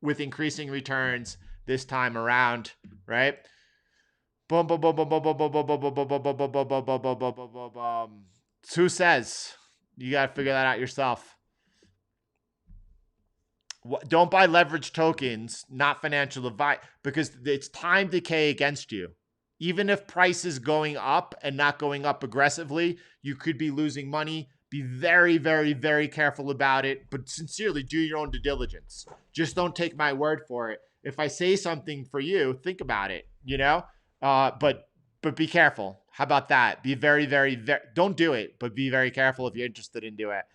Speaker 1: with increasing returns this time around, right? Boom, boom, boom, boom, boom, boom, boom, boom, boom, boom, boom, boom, boom, boom, boom, boom, boom, boom, boom, boom. Who says? You got to figure that out yourself. Don't buy leverage tokens, not financial advice, because it's time decay against you. Even if price is going up and not going up aggressively, you could be losing money. Be very, very, very careful about it, but sincerely do your own due diligence. Just don't take my word for it. If I say something for you, think about it, but be careful. How about that? Be very, very, very, don't do it, but be very careful if you're interested in doing it.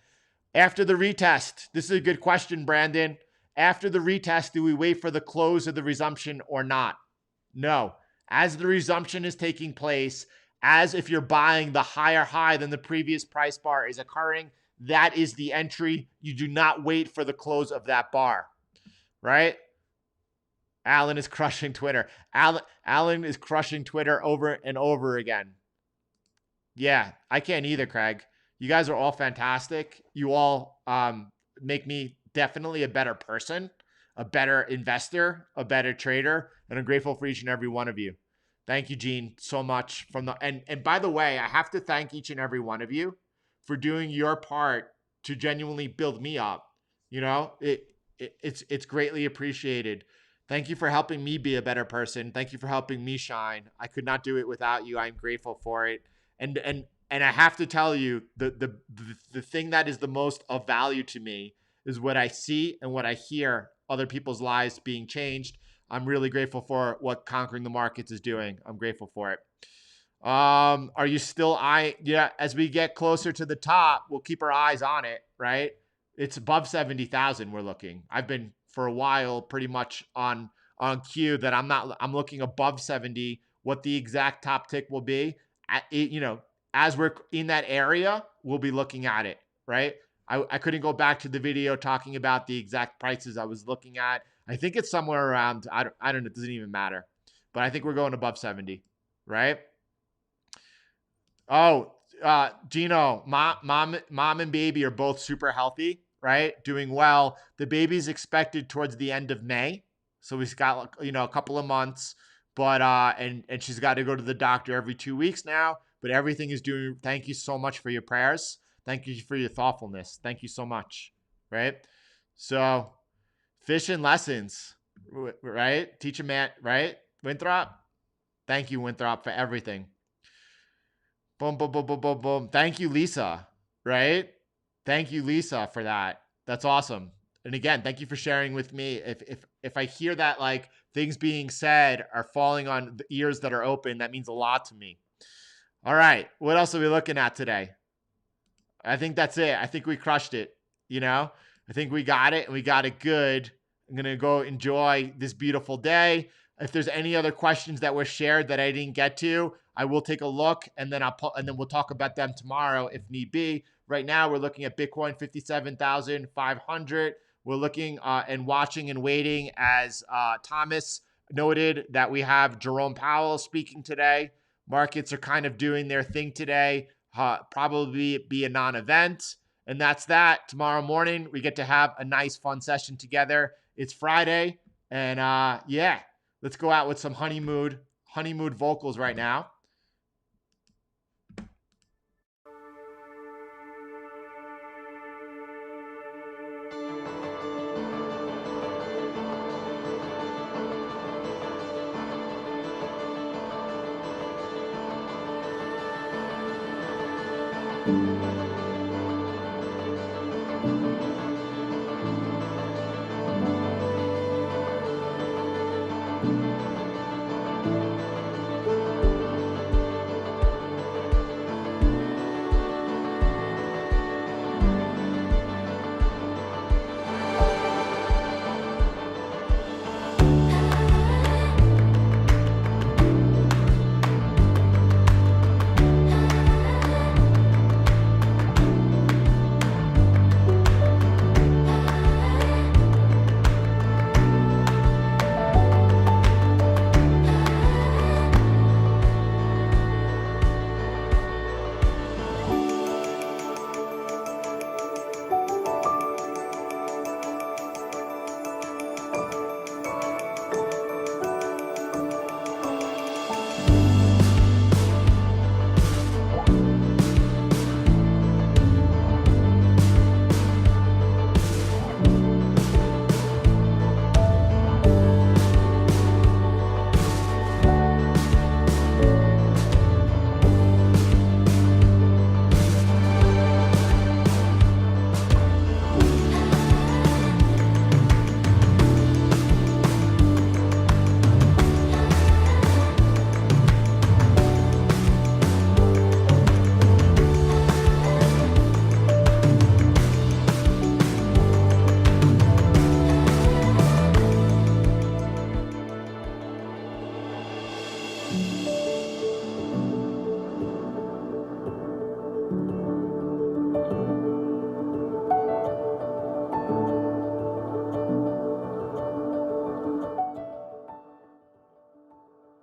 Speaker 1: After the retest, this is a good question, Brandon. After the retest, do we wait for the close of the resumption or not? No. As the resumption is taking place, as if you're buying the higher high than the previous price bar is occurring, that is the entry. You do not wait for the close of that bar, right? Alan is crushing Twitter. Alan is crushing Twitter over and over again. Yeah, I can't either, Craig. You guys are all fantastic. You all make me definitely a better person, a better investor, a better trader, and I'm grateful for each and every one of you. Thank you, Gene, so much. And by the way, I have to thank each and every one of you for doing your part to genuinely build me up. It's greatly appreciated. Thank you for helping me be a better person. Thank you for helping me shine. I could not do it without you. I'm grateful for it. And I have to tell you, the thing that is the most of value to me is what I see and what I hear other people's lives being changed. I'm really grateful for what Conquering the Markets is doing. I'm grateful for it. Are you still yeah, as we get closer to the top, we'll keep our eyes on it, right? It's above 70,000 we're looking. I've been for a while pretty much on cue that I'm looking above 70. What the exact top tick will be, as we're in that area, we'll be looking at it, right? I couldn't go back to the video talking about the exact prices I was looking at. I think it's somewhere around, I don't know, it doesn't even matter. But I think we're going above 70, right? Oh, Gino, mom and baby are both super healthy, right? Doing well. The baby's expected towards the end of May. So we've got, a couple of months, but, and she's got to go to the doctor every 2 weeks now, but everything is doing, thank you so much for your prayers. Thank you for your thoughtfulness. Thank you so much, right? So fishing lessons, right? Teach a man, right? Winthrop, thank you, Winthrop, for everything. Boom, boom, boom, boom, boom, boom. Thank you, Lisa, right? Thank you, Lisa, for that. That's awesome. And again, thank you for sharing with me. If I hear that like things being said are falling on the ears that are open, that means a lot to me. All right. What else are we looking at today? I think that's it. I think we crushed it. You know, I think we got it and we got it good. I'm going to go enjoy this beautiful day. If there's any other questions that were shared that I didn't get to, I will take a look and then we'll talk about them tomorrow if need be. Right now, we're looking at Bitcoin 57,500. We're looking and watching and waiting as Thomas noted that we have Jerome Powell speaking today. Markets are kind of doing their thing today. Probably be a non-event. And that's that. Tomorrow morning, we get to have a nice, fun session together. It's Friday. And yeah, let's go out with some honeymoon vocals right now.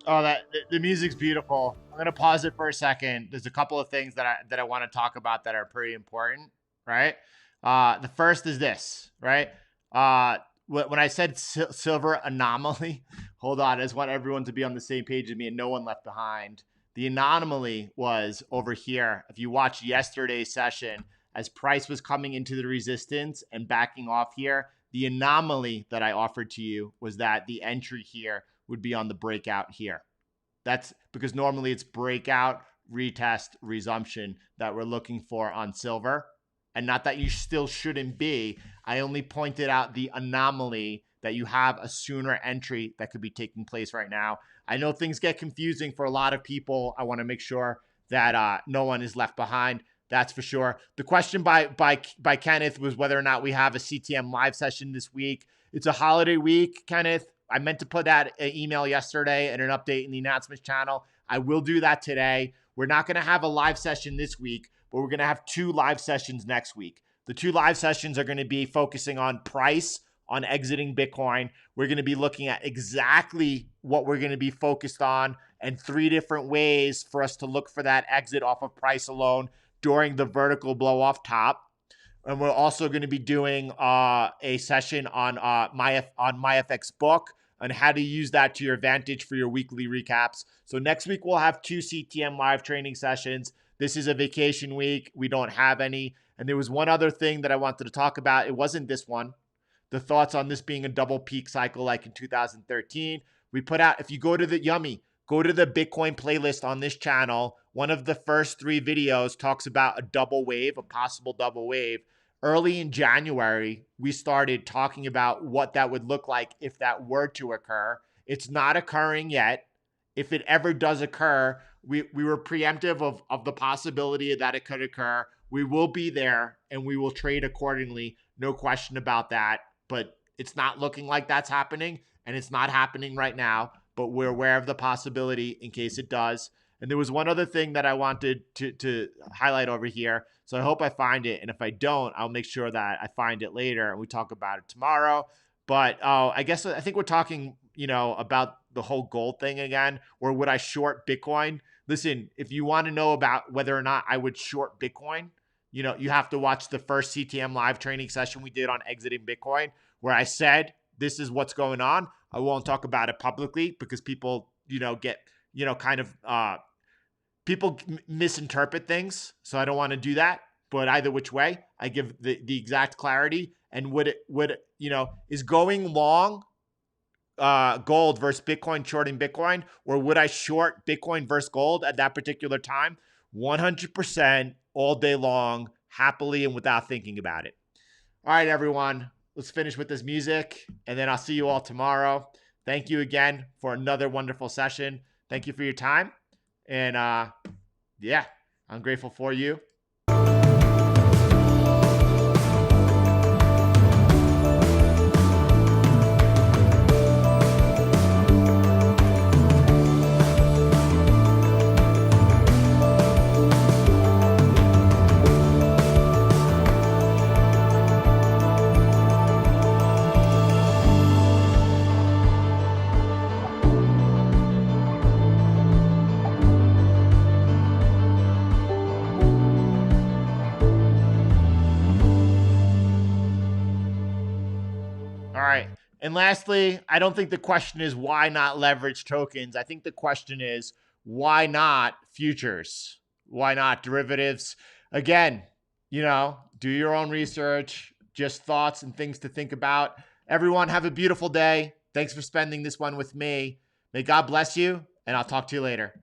Speaker 1: Oh, the music's beautiful. I'm gonna pause it for a second. There's a couple of things that I want to talk about that are pretty important, right? The first is this, right? When I said silver anomaly, hold on, I just want everyone to be on the same page with me and no one left behind. The anomaly was over here. If you watched yesterday's session, as price was coming into the resistance and backing off here, the anomaly that I offered to you was that the entry here would be on the breakout here. That's because normally it's breakout, retest, resumption that we're looking for on silver. And not that you still shouldn't be. I only pointed out the anomaly that you have a sooner entry that could be taking place right now. I know things get confusing for a lot of people. I want to make sure that no one is left behind. That's for sure. The question by Kenneth was whether or not we have a CTM live session this week. It's a holiday week, Kenneth. I meant to put that email yesterday and an update in the announcements channel. I will do that today. We're not going to have a live session this week, but we're going to have 2 live sessions next week. The 2 live sessions are going to be focusing on price, on exiting Bitcoin. We're going to be looking at exactly what we're going to be focused on and 3 different ways for us to look for that exit off of price alone during the vertical blow off top. And we're also going to be doing a session on MyFX book and how to use that to your advantage for your weekly recaps. So next week we'll have 2 CTM live training sessions. This is a vacation week. We don't have any. And there was one other thing that I wanted to talk about. It wasn't this one. The thoughts on this being a double peak cycle like in 2013. We put out, if you go to the Bitcoin playlist on this channel. One of the first 3 videos talks about a double wave, a possible double wave. Early in January, we started talking about what that would look like if that were to occur. It's not occurring yet. if it ever does occur, we were preemptive of the possibility that it could occur. We will be there and we will trade accordingly. No question about that. But it's not looking like that's happening, and it's not happening right now. But we're aware of the possibility in case it does. And there was one other thing that I wanted to highlight over here. So I hope I find it. And if I don't, I'll make sure that I find it later and we talk about it tomorrow. But I think we're talking, about the whole gold thing again, or would I short Bitcoin? Listen, if you want to know about whether or not I would short Bitcoin, you have to watch the first CTM live training session we did on exiting Bitcoin, where I said, this is what's going on. I won't talk about it publicly because people, get, people misinterpret things. So I don't want to do that. But either which way, I give the exact clarity. And is going long gold versus Bitcoin, shorting Bitcoin, or would I short Bitcoin versus gold at that particular time? 100% all day long, happily and without thinking about it. All right, everyone, let's finish with this music, and then I'll see you all tomorrow. Thank you again for another wonderful session. Thank you for your time. And yeah, I'm grateful for you. And lastly, I don't think the question is why not leverage tokens. I think the question is why not futures? Why not derivatives? Again, do your own research, just thoughts and things to think about. Everyone have a beautiful day. Thanks for spending this one with me. May God bless you, and I'll talk to you later.